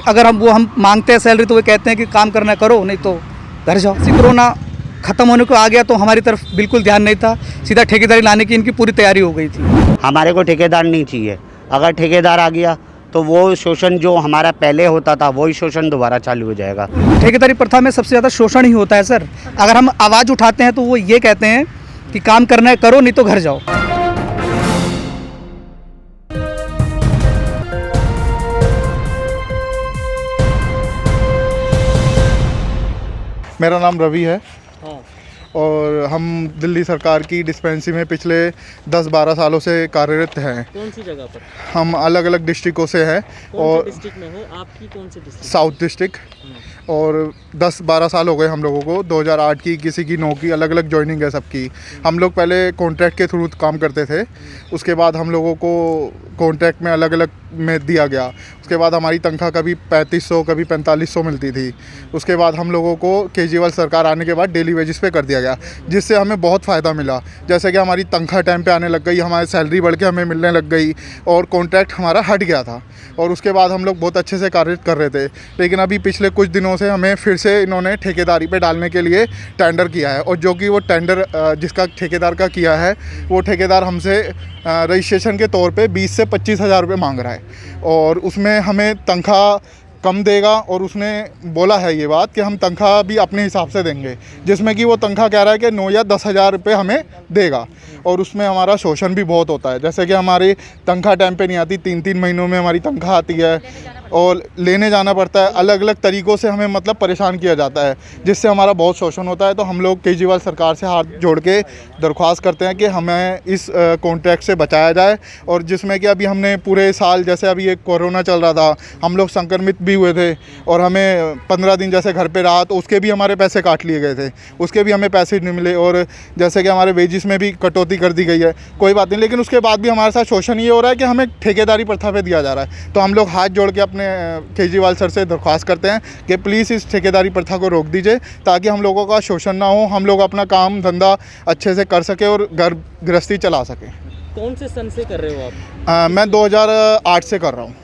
अगर हम मांगते हैं सैलरी तो वो कहते हैं कि काम करना करो, नहीं तो घर जाओ। इसी कोरोना ख़त्म होने को आ गया तो हमारी तरफ बिल्कुल ध्यान नहीं था, सीधा ठेकेदारी लाने की इनकी पूरी तैयारी हो गई थी। हमारे को ठेकेदार नहीं चाहिए, अगर ठेकेदार आ गया तो वो शोषण जो हमारा पहले होता था वही शोषण दोबारा चालू हो जाएगा। ठेकेदारी प्रथा में सबसे ज़्यादा शोषण ही होता है सर। अगर हम आवाज़ उठाते हैं तो वो ये कहते हैं कि काम करना है करो, नहीं तो घर जाओ। मेरा नाम रवि है और हम दिल्ली सरकार की डिस्पेंसरी में पिछले 10-12 सालों से कार्यरत हैं। कौन सी जगह पर? हम अलग अलग डिस्ट्रिक्टों से हैं। और डिस्ट्रिक्ट में हो? आपकी कौन सी डिस्ट्रिक्ट? South district. और 10-12 साल हो गए हम लोगों को। 2008 की किसी की 9 की अलग अलग ज्वाइनिंग है सबकी। हम लोग पहले कॉन्ट्रैक्ट के थ्रू काम करते थे, उसके बाद हम लोगों को कॉन्ट्रैक्ट में अलग अलग में दिया गया। उसके बाद हमारी तनख्वाह कभी 3500 कभी 4500 मिलती थी। उसके बाद हम लोगों को केजरीवाल सरकार आने के बाद डेली वेजेस पे कर दिया गया, जिससे हमें बहुत फ़ायदा मिला। जैसे कि हमारी तनख्वाह टाइम पे आने लग गई, हमारी सैलरी बढ़ के हमें मिलने लग गई और कॉन्ट्रैक्ट हमारा हट गया था। और उसके बाद हम लोग बहुत अच्छे से कार्य कर रहे थे। लेकिन अभी पिछले कुछ दिनों से हमें फिर से इन्होंने ठेकेदारी पे डालने के लिए टेंडर किया है, और जो कि वो टेंडर जिसका ठेकेदार का किया है वो ठेकेदार हमसे रजिस्ट्रेशन के तौर पे 20 से 25 हज़ार रुपये मांग रहा है, और उसमें हमें तनख्वाह कम देगा। और उसने बोला है ये बात कि हम तनख्वाह भी अपने हिसाब से देंगे, जिसमें कि वो तनख्वाह कह रहा है कि 9 या 10 हज़ार रुपये हमें देगा। और उसमें हमारा शोषण भी बहुत होता है, जैसे कि हमारी तनख्वाह टाइम पे नहीं आती, 3-3 महीनों में हमारी तनख्वाह आती है और लेने जाना पड़ता है। अलग अलग तरीक़ों से हमें मतलब परेशान किया जाता है, जिससे हमारा बहुत शोषण होता है। तो हम लोग केजरीवाल सरकार से हाथ जोड़ के दरख्वास्त करते हैं कि हमें इस कॉन्ट्रैक्ट से बचाया जाए। और जिसमें कि अभी हमने पूरे साल, जैसे अभी एक कोरोना चल रहा था, हम लोग संक्रमित भी हुए थे और हमें 15 दिन जैसे घर पे रहा तो उसके भी हमारे पैसे काट लिए गए थे, उसके भी हमें पैसे नहीं मिले। और जैसे कि हमारे वेजिस में भी कटौती कर दी गई है, कोई बात नहीं, लेकिन उसके बाद भी हमारे साथ शोषण ये हो रहा है कि हमें ठेकेदारी प्रथा पे दिया जा रहा है। तो हम लोग हाथ जोड़ के अपने केजरीवाल सर से दरख्वास्त करते हैं कि प्लीज़ इस ठेकेदारी प्रथा को रोक दीजिए, ताकि हम लोगों का शोषण ना हो, हम लोग अपना काम धंधा अच्छे से कर सके और घर गृहस्थी चला सकें। कौन से सन से कर रहे हो आप? मैं 2008 से कर रहा हूँ।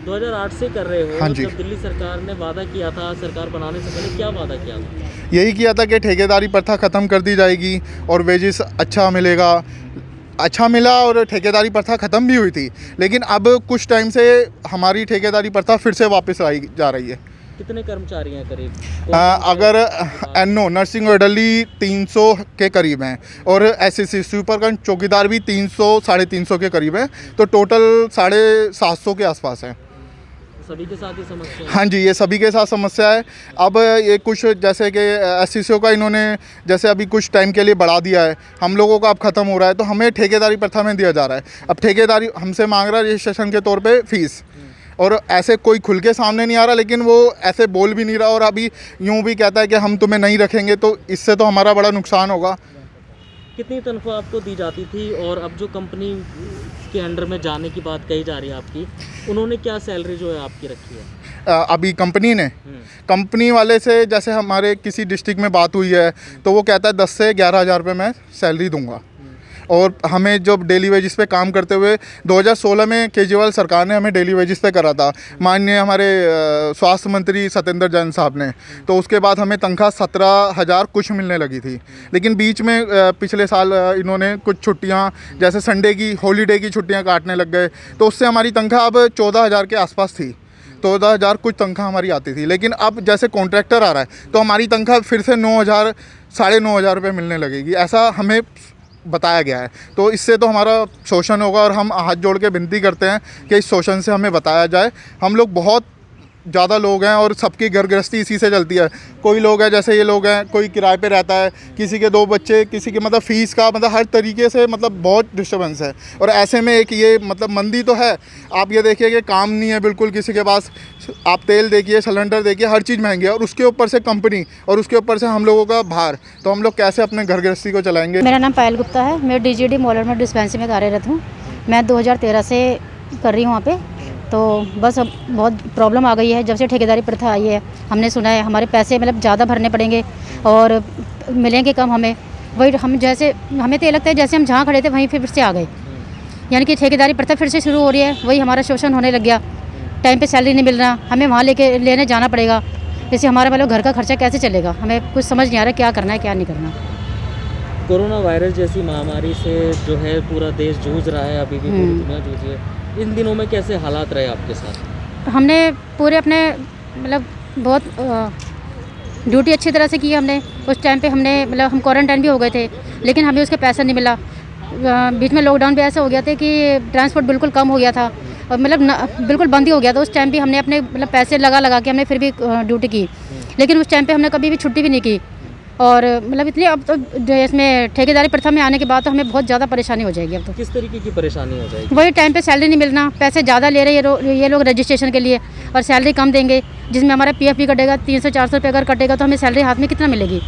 2008 से कर रहे हो? हाँ जी। जब दिल्ली सरकार ने वादा किया था, सरकार बनाने से पहले क्या वादा किया था? यही किया था कि ठेकेदारी प्रथा ख़त्म कर दी जाएगी और वेजेस अच्छा मिलेगा। अच्छा मिला और ठेकेदारी प्रथा ख़त्म भी हुई थी, लेकिन अब कुछ टाइम से हमारी ठेकेदारी प्रथा फिर से वापस आई जा रही है। कितने कर्मचारी हैं करीब? अगर एनओ नर्सिंग ऑर्डरली 300 के करीब हैं और एसएससी सुपरकंट चौकीदार भी 300-350 के करीब हैं, तो टोटल 750 के आसपास है। सभी के साथ ही समस्या है? हाँ जी, ये सभी के साथ समस्या है। अब ये कुछ जैसे कि एससीसीओ का इन्होंने जैसे अभी कुछ टाइम के लिए बढ़ा दिया है, हम लोगों का अब ख़त्म हो रहा है, तो हमें ठेकेदारी प्रथा में दिया जा रहा है। अब ठेकेदारी हमसे मांग रहा है रजिस्ट्रेशन के तौर पे फ़ीस, और ऐसे कोई खुल के सामने नहीं आ रहा, लेकिन वो ऐसे बोल भी नहीं रहा और अभी यूँ भी कहता है कि हम तुम्हें नहीं रखेंगे, तो इससे तो हमारा बड़ा नुकसान होगा। कितनी तनख्वाह आपको दी जाती थी, और अब जो कंपनी के अंडर में जाने की बात कही जा रही है आपकी, उन्होंने क्या सैलरी जो है आपकी रखी है? अभी कंपनी वाले से जैसे हमारे किसी डिस्ट्रिक्ट में बात हुई है, तो वो कहता है 10 से 11 हज़ार रुपये मैं सैलरी दूंगा। और हमें जब डेली वेजिस पे काम करते हुए 2016 में केजरीवाल सरकार ने हमें डेली वेजिस पे करा था, माननीय हमारे स्वास्थ्य मंत्री सत्येंद्र जैन साहब ने। तो उसके बाद हमें तनख्वाह 17,000 कुछ मिलने लगी थी। लेकिन बीच में पिछले साल इन्होंने कुछ छुट्टियां, जैसे संडे की हॉलीडे की छुट्टियां काटने लग गए, तो उससे हमारी तनख्वाह अब 14,000 के आसपास थी। 14,000 कुछ तनख्वाह हमारी आती थी। लेकिन अब जैसे कॉन्ट्रैक्टर आ रहा है तो हमारी तनख्वाह फिर से 9,000 9,500 रुपये मिलने लगेगी, ऐसा हमें बताया गया है। तो इससे तो हमारा शोषण होगा, और हम हाथ जोड़ के विनती करते हैं कि इस शोषण से हमें बताया जाए। हम लोग बहुत ज़्यादा लोग हैं और सबकी घर गृहस्थी इसी से चलती है। कोई लोग हैं, जैसे ये लोग हैं, कोई किराए पे रहता है, किसी के 2 बच्चे, किसी के मतलब फ़ीस का मतलब हर तरीके से मतलब बहुत डिस्टर्बेंस है। और ऐसे में एक ये मतलब मंदी तो है, आप ये देखिए कि काम नहीं है बिल्कुल किसी के पास। आप तेल देखिए, सिलेंडर देखिए, हर चीज़ महंगी है, और उसके ऊपर से कंपनी और उसके ऊपर से हम लोगों का भार, तो हम लोग कैसे अपने घर गृहस्थी को चलाएँगे। मेरा नाम पायल गुप्ता है, मैं डीजीडी मॉलर में डिस्पेंसरी में कार्यरत हूँ। मैं 2013 से कर रही हूँ वहाँ पे। तो बस अब बहुत प्रॉब्लम आ गई है जब से ठेकेदारी प्रथा आई है। हमने सुना है हमारे पैसे मतलब ज़्यादा भरने पड़ेंगे और मिलेंगे कम हमें। वही हम जैसे हमें तो ये लगता है जैसे हम जहाँ खड़े थे वहीं फिर से आ गए, यानी कि ठेकेदारी प्रथा फिर से शुरू हो रही है, वही हमारा शोषण होने लग गया। टाइम पे सैलरी नहीं मिल रहा, हमें वहाँ लेने जाना पड़ेगा। जैसे हमारा मतलब घर का खर्चा कैसे चलेगा, हमें कुछ समझ नहीं आ रहा क्या करना है क्या नहीं करना। कोरोना वायरस जैसी महामारी से जो है पूरा देश जूझ रहा है, अभी भी पूरी दुनिया जूझ रही है। इन दिनों में कैसे हालात रहे आपके साथ? हमने पूरे अपने मतलब बहुत ड्यूटी अच्छी तरह से की हमने। उस टाइम पे हमने मतलब हम क्वारंटाइन भी हो गए थे, लेकिन हमें उसके पैसा नहीं मिला। बीच में लॉकडाउन भी ऐसा हो गया था कि ट्रांसपोर्ट बिल्कुल कम हो गया था और मतलब बिल्कुल बंद ही हो गया था। उस टाइम भी हमने अपने मतलब पैसे लगा के हमने फिर भी ड्यूटी की, लेकिन उस टाइम पे हमने कभी भी छुट्टी भी नहीं की। और मतलब इतनी अब तो इसमें ठेकेदारी प्रथा में आने के बाद तो हमें बहुत ज़्यादा परेशानी हो जाएगी। अब तो किस तरीके की परेशानी हो जाएगी? वही टाइम पे सैलरी नहीं मिलना, पैसे ज़्यादा ले रहे हैं ये लोग रजिस्ट्रेशन के लिए और सैलरी कम देंगे, जिसमें हमारा पीएफ भी कटेगा। 300-400 रुपये अगर कटेगा तो हमें सैलरी हाथ में कितना मिलेगी?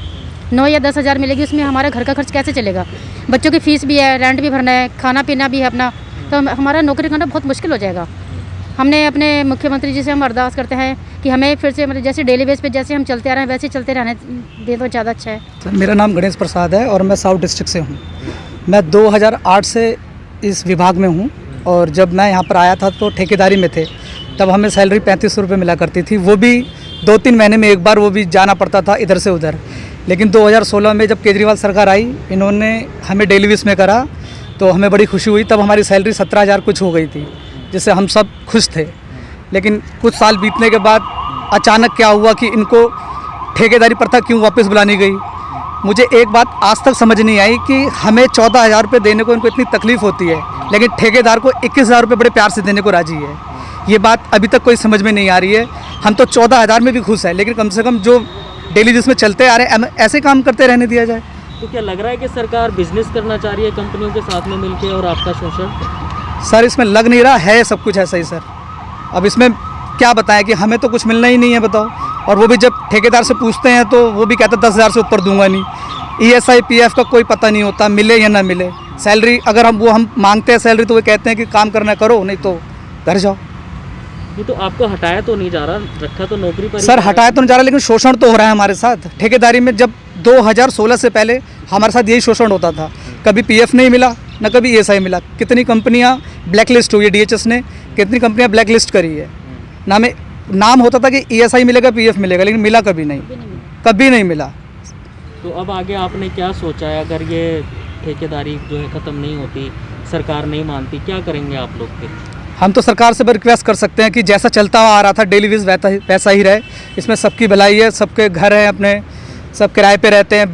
9 या 10 हज़ार मिलेगी। उसमें हमारा घर का खर्च कैसे चलेगा? बच्चों की फ़ीस भी है, रेंट भी भरना है, खाना पीना भी है अपना, तो हमारा नौकरी करना बहुत मुश्किल हो जाएगा। हमने अपने मुख्यमंत्री जी से हम अरदास करते हैं कि हमें फिर से मतलब जैसे डेली बेस पे जैसे हम चलते आ रहे हैं वैसे चलते रहने दे तो ज़्यादा अच्छा है। सर, मेरा नाम गणेश प्रसाद है और मैं साउथ डिस्ट्रिक्ट से हूँ। मैं 2008 से इस विभाग में हूँ और जब मैं यहाँ पर आया था तो ठेकेदारी में थे। तब हमें सैलरी 3500 रुपये मिला करती थी, वो भी 2-3 महीने में एक बार, वो भी जाना पड़ता था इधर से उधर। लेकिन 2016 में जब केजरीवाल सरकार आई, इन्होंने हमें डेली बेस में करा तो हमें बड़ी खुशी हुई। तब हमारी सैलरी 17,000 कुछ हो गई थी, जिससे हम सब खुश थे। लेकिन कुछ साल बीतने के बाद अचानक क्या हुआ कि इनको ठेकेदारी प्रथा क्यों वापस बुलानी गई। मुझे एक बात आज तक समझ नहीं आई कि हमें 14,000 रुपये देने को इनको इतनी तकलीफ़ होती है, लेकिन ठेकेदार को 21,000 रुपये बड़े प्यार से देने को राजी है। ये बात अभी तक कोई समझ में नहीं आ रही है। हम तो 14,000 में भी खुश हैं, लेकिन कम से कम जो डेली जिसमें चलते आ रहे हैं ऐसे काम करते रहने दिया जाए। तो क्या लग रहा है कि सरकार बिजनेस करना चाह रही है कंपनियों के साथ में मिलकर और आपका शोषण? सर, इसमें लग नहीं रहा है, सब कुछ ऐसा ही सर। अब इसमें क्या बताएं कि हमें तो कुछ मिलना ही नहीं है, बताओ। और वो भी जब ठेकेदार से पूछते हैं तो वो भी कहता है 10,000 से ऊपर दूंगा नहीं। ESI PF का कोई पता नहीं होता, मिले या ना मिले सैलरी। अगर हम मांगते हैं सैलरी तो वो कहते हैं कि काम करना करो, नहीं तो घर जाओ। ये तो आपको हटाया तो नहीं जा रहा, रखा तो नौकरी पर ही सर, जा रहा है। हटाया तो नहीं जा रहा, लेकिन शोषण तो हो रहा है हमारे साथ ठेकेदारी में। जब 2016 से पहले हमारे साथ यही शोषण होता था, कभी PF नहीं मिला न कभी ESI मिला। कितनी कंपनियां ब्लैक लिस्ट हुई है, DHS ने कितनी कंपनियां ब्लैक लिस्ट करी है। नाम होता था कि ESI मिलेगा, PF मिलेगा, लेकिन मिला कभी नहीं, कभी नहीं मिला। तो अब आगे आपने क्या सोचा है? अगर ये ठेकेदारी जो है ख़त्म नहीं होती, सरकार नहीं मानती, क्या करेंगे आप लोग फिर? हम तो सरकार से रिक्वेस्ट कर सकते हैं कि जैसा चलता हुआ आ रहा था डेली वेज वैसा ही रहे। इसमें सबकी भलाई है, सबके घर हैं अपने, सब किराए पे रहते हैं,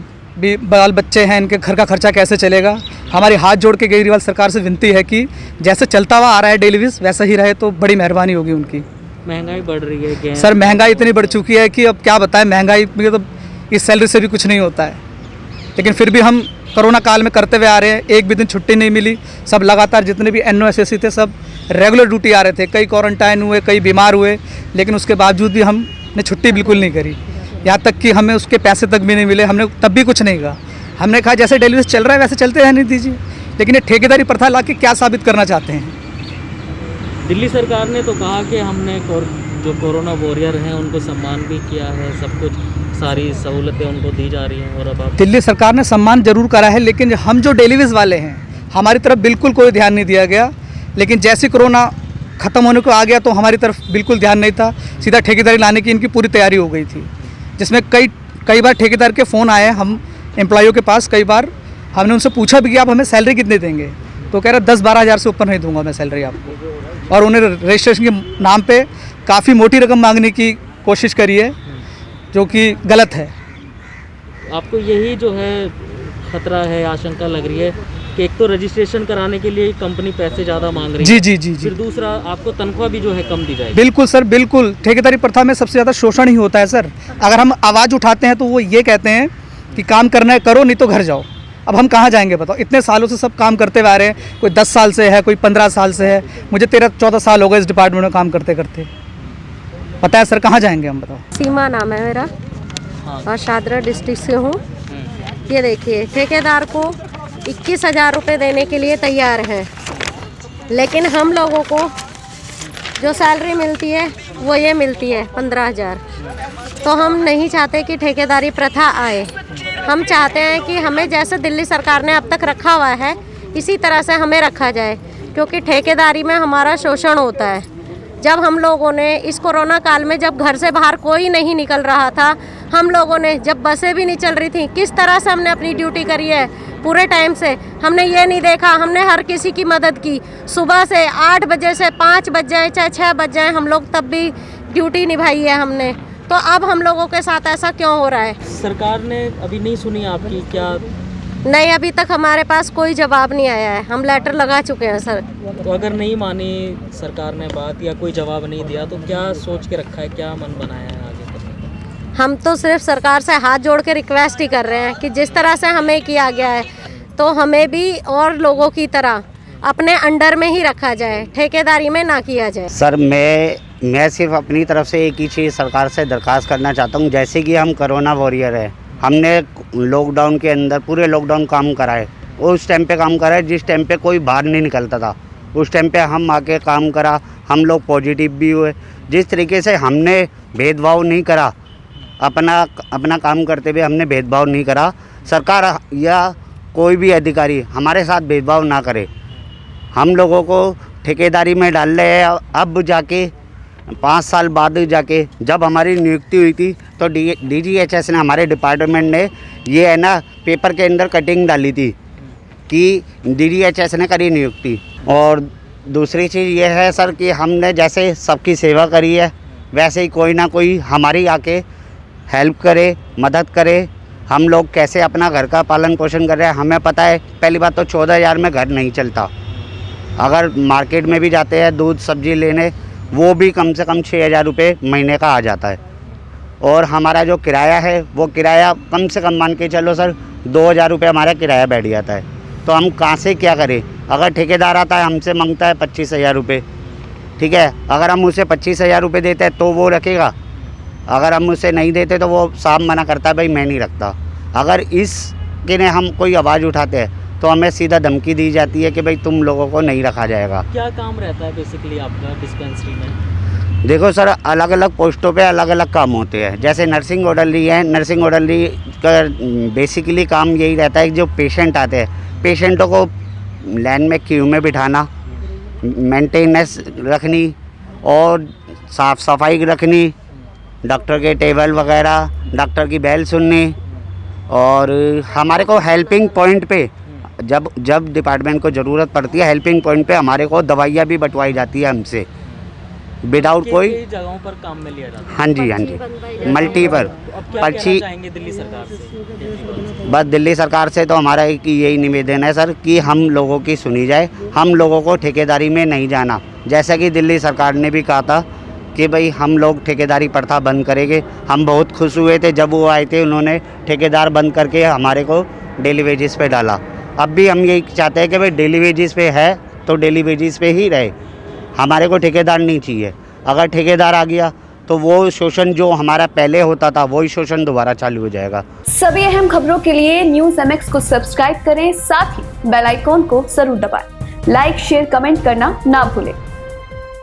बाल बच्चे हैं, इनके घर का खर्चा कैसे चलेगा। हमारी हाथ जोड़ के केजरीवाल सरकार से विनती है कि जैसे चलता हुआ आ रहा है डेली वेज वैसा ही रहे तो बड़ी मेहरबानी होगी उनकी। महंगाई बढ़ रही है, गैस सर, महंगाई इतनी बढ़ चुकी है कि अब क्या बताएं। महंगाई में तो इस सैलरी से भी कुछ नहीं होता है, लेकिन फिर भी हम कोरोना काल में करते हुए आ रहे हैं। एक भी दिन छुट्टी नहीं मिली। सब लगातार जितने भी NO SSC थे सब रेगुलर ड्यूटी आ रहे थे। कई क्वारंटाइन हुए, कई बीमार हुए, लेकिन उसके बावजूद भी हमने छुट्टी बिल्कुल नहीं करी। यहाँ तक कि हमें उसके पैसे तक भी नहीं मिले। हमने तब भी कुछ नहीं कहा। हमने कहा जैसे डेली वेज चल रहा है वैसे चलते रहने दीजिए। लेकिन ये ठेकेदारी प्रथा ला के क्या साबित करना चाहते हैं? दिल्ली सरकार ने तो कहा कि हमने जो कोरोना वॉरियर हैं उनको सम्मान भी किया है, सब कुछ सारी सहूलतें उनको दी जा रही हैं। और अब आप दिल्ली सरकार ने सम्मान जरूर करा है, लेकिन हम जो डेली वेज वाले हैं हमारी तरफ बिल्कुल कोई ध्यान नहीं दिया गया। लेकिन जैसे कोरोना ख़त्म होने को आ गया तो हमारी तरफ बिल्कुल ध्यान नहीं था। सीधा ठेकेदारी लाने की इनकी पूरी तैयारी हो गई थी, जिसमें कई बार ठेकेदार के फ़ोन आए हम एम्प्लॉयों के पास। कई बार हमने उनसे पूछा भी कि आप हमें सैलरी कितनी देंगे, तो कह रहे 10-12 हज़ार से ऊपर नहीं दूंगा मैं सैलरी आपको। और उन्हें रजिस्ट्रेशन के नाम पे काफ़ी मोटी रकम मांगने की कोशिश करी है, जो कि गलत है। आपको यही जो है खतरा है, आशंका लग रही है कि एक तो रजिस्ट्रेशन कराने के लिए कंपनी पैसे ज़्यादा मांग रही है, जी। फिर दूसरा आपको तनख्वाह भी जो है कम दी जाएगी। बिल्कुल सर, बिल्कुल। ठेकेदारी प्रथा में सबसे ज़्यादा शोषण ही होता है सर। अगर हम आवाज़ उठाते हैं तो वो ये कहते हैं कि काम करना है करो, नहीं तो घर जाओ। अब हम कहाँ जाएंगे बताओ? इतने सालों से सब काम करते हुए आ रहे हैं। कोई 10 साल से है, कोई 15 साल से है। मुझे 13-14 साल हो गए इस डिपार्टमेंट में काम करते करते। पता है सर, कहाँ जाएंगे हम बताओ? सीमा नाम है मेरा और शादरा डिस्ट्रिक्ट से हूँ। ये देखिए, ठेकेदार को 21,000 रुपये देने के लिए तैयार है, लेकिन हम लोगों को जो सैलरी मिलती है वो ये मिलती है 15,000। तो हम नहीं चाहते कि ठेकेदारी प्रथा आए। हम चाहते हैं कि हमें जैसे दिल्ली सरकार ने अब तक रखा हुआ है इसी तरह से हमें रखा जाए, क्योंकि ठेकेदारी में हमारा शोषण होता है। जब हम लोगों ने इस कोरोना काल में जब घर से बाहर कोई नहीं निकल रहा था, हम लोगों ने जब बसें भी नहीं चल रही थी, किस तरह से हमने अपनी ड्यूटी करी है पूरे टाइम से। हमने ये नहीं देखा, हमने हर किसी की मदद की। सुबह से 8 बजे से 5 बज जाए चाहे 6 बज जाए, हम लोग तब भी ड्यूटी निभाई है हमने। तो अब हम लोगों के साथ ऐसा क्यों हो रहा है? सरकार ने अभी नहीं सुनी आपकी क्या? नहीं, अभी तक हमारे पास कोई जवाब नहीं आया है। हम लेटर लगा चुके हैं सर। तो अगर नहीं मानी सरकार ने बात या कोई जवाब नहीं दिया तो क्या सोच के रखा है, क्या मन बनाया है आगे करने का? हम तो सिर्फ सरकार से हाथ जोड़ के रिक्वेस्ट ही कर रहे हैं कि जिस तरह से हमें किया गया है तो हमें भी और लोगों की तरह अपने अंडर में ही रखा जाए, ठेकेदारी में ना किया जाए। सर मैं सिर्फ अपनी तरफ से एक ही चीज़ सरकार से दरख्वास्त करना चाहता हूँ। जैसे कि हम कोरोना वॉरियर है, हमने लॉकडाउन के अंदर पूरे लॉकडाउन काम कराए, उस टाइम पे काम कराए जिस टाइम पे कोई बाहर नहीं निकलता था। उस टाइम पे हम आके काम करा, हम लोग पॉजिटिव भी हुए। जिस तरीके से हमने भेदभाव नहीं करा, अपना काम करते हुए हमने भेदभाव नहीं करा। सरकार या कोई भी अधिकारी हमारे साथ भेदभाव ना करे। हम लोगों को ठेकेदारी में डाल रहे हैं। अब जाके 5 साल बाद जाके जब हमारी नियुक्ति हुई थी तो DGHS ने, हमारे डिपार्टमेंट ने ये है ना पेपर के अंदर कटिंग डाली थी कि DGHS ने करी नियुक्ति। और दूसरी चीज़ ये है सर कि हमने जैसे सबकी सेवा करी है वैसे ही कोई ना कोई हमारी आके हेल्प करे, मदद करे। हम लोग कैसे अपना घर का पालन पोषण कर रहे हैं हमें पता है। पहली बात तो 14,000 में घर नहीं चलता। अगर मार्केट में भी जाते हैं दूध सब्जी लेने, वो भी कम से कम 6,000 रुपये महीने का आ जाता है। और हमारा जो किराया है वो किराया कम से कम मान के चलो सर 2,000 रुपये हमारा किराया बैठ जाता है। तो हम कहाँ से क्या करें? अगर ठेकेदार आता है हमसे मांगता है 25,000 रुपये, ठीक है, अगर हम उसे 25,000 रुपये देते हैं तो वो रखेगा। अगर हम उसे नहीं देते तो वो साफ मना करता है, भाई मैं नहीं रखता। अगर इसके ने हम कोई आवाज़ उठाते हैं तो हमें सीधा धमकी दी जाती है कि भाई तुम लोगों को नहीं रखा जाएगा। क्या काम रहता है बेसिकली आपका डिस्पेंसरी में? देखो सर, अलग अलग पोस्टों पे अलग अलग काम होते हैं। जैसे नर्सिंग ऑर्डरली है, नर्सिंग ऑर्डरली का बेसिकली काम यही रहता है कि जो पेशेंट आते हैं, पेशेंटों को लाइन में क्यू में बिठाना, मेंटेनेंस रखनी और साफ़ सफाई रखनी, डॉक्टर के टेबल वगैरह, डॉक्टर की बेल सुननी। और हमारे को हेल्पिंग पॉइंट पे जब डिपार्टमेंट को ज़रूरत पड़ती है, हेल्पिंग पॉइंट पे हमारे को दवाइयाँ भी बंटवाई जाती है हमसे विदाउट कोई जगहों पर काम में लिया जाता है। हाँ जी, हाँ जी, मल्टीपल तो अब क्या पर्ची। चाहेंगे दिल्ली सरकार से? बस दिल्ली सरकार से तो हमारा एक यही निवेदन है सर कि हम लोगों की सुनी जाए। हम लोगों को ठेकेदारी में नहीं जाना। जैसा कि दिल्ली सरकार ने भी कहा था कि भाई हम लोग ठेकेदारी प्रथा बंद करेंगे। हम बहुत खुश हुए थे जब वो आए थे, उन्होंने ठेकेदार बंद करके हमारे को डेली वेजेस पे डाला। अब भी हम यही चाहते हैं कि भाई डेली वेजेस पे है तो डेली वेजेस पे ही रहे, हमारे को ठेकेदार नहीं चाहिए। अगर ठेकेदार आ गया तो वो शोषण जो हमारा पहले होता था वही शोषण दोबारा चालू हो जाएगा। सभी अहम खबरों के लिए न्यूज़ MX को सब्सक्राइब करें, साथ ही बेल आइकॉन को जरूर दबाएं। लाइक, शेयर, कमेंट करना ना भूलें।